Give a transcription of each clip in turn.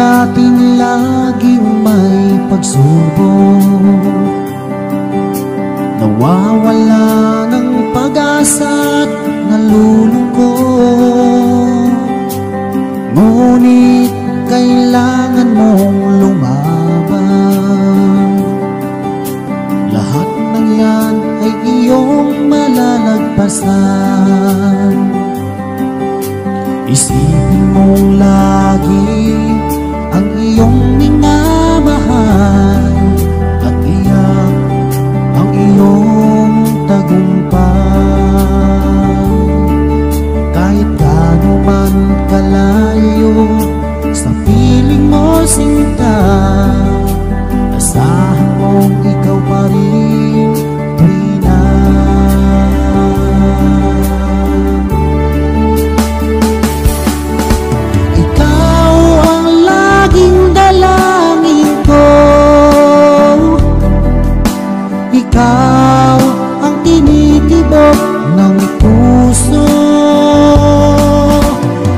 natin laging may pagsubok, nawawala ng pag-asa at nalulungkot. Ngunit kailangan mong lumaban. Lahat ng yan ay iyong malalagpasan. Isipin mong lagi ang iyong minamahal at iyak ang iyong tagumpay. Kahit gaano man kalayo sa piling mo sinta, asahan mong ikaw pa rin, Trina. Ikaw ang laging dalangin ko, ikaw ang tinitibok ng puso.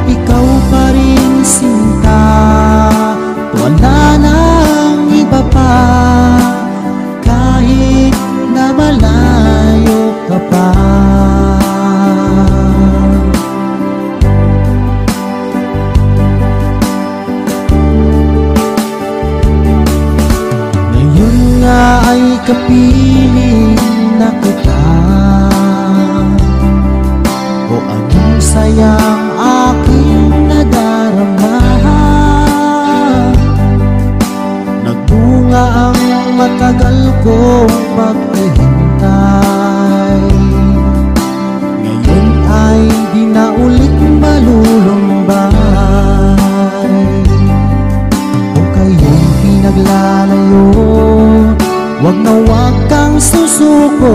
Ikaw pa rin sinta, wala nang iba pa, kahit na malayo ka pa. Ngayon nga ay kapiling na kita, o anong sayang aking nadarama. Nagbunga ang matagal kong paghihintay, ngayon ay di na ulit malulumbay. Kung kayo'y pinaglalayo, wag na wag kang susuko,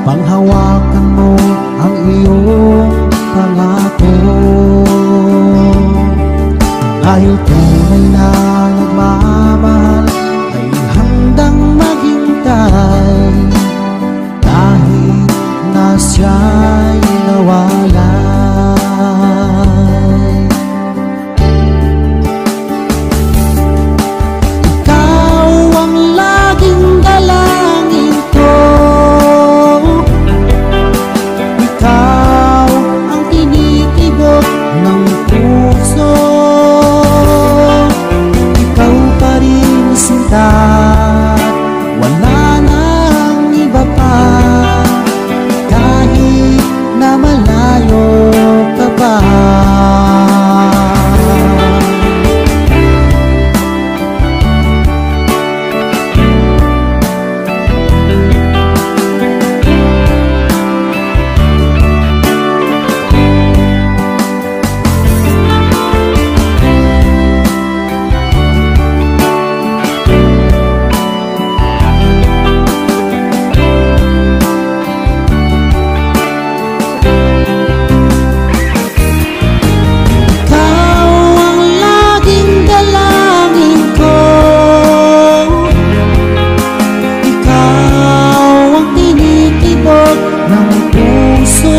panghawakan mo ang iyong pangako. Dahil tunay na nagmamahal ay handang maghintay, kahit na siya'y nawalay. Ikaw ang laging dalangin ko, ikaw ang tinitibok ng puso. Ikaw pa rin sinta, wala nang iba pa, kahit na malayo ka pa. Ng puso,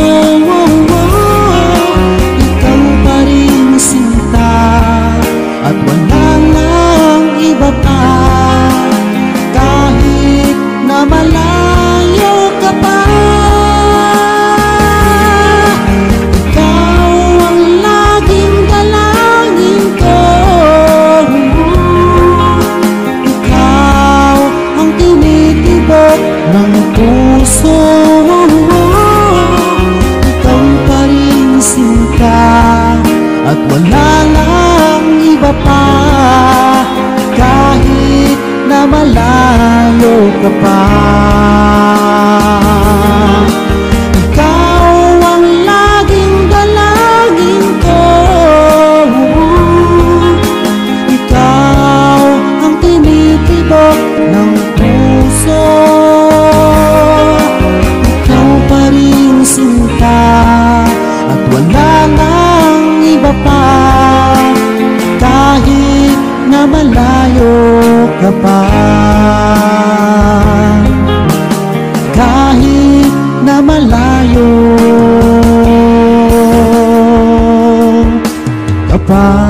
ikaw pa rin sinta, at wala nang iba pa, kahit na malayo ka pa. Ikaw ang laging dalangin ko, ikaw ang tinitibok ng puso. At wala nang iba pa, kahit na malayo ka pa, kahit na malayo ka pa.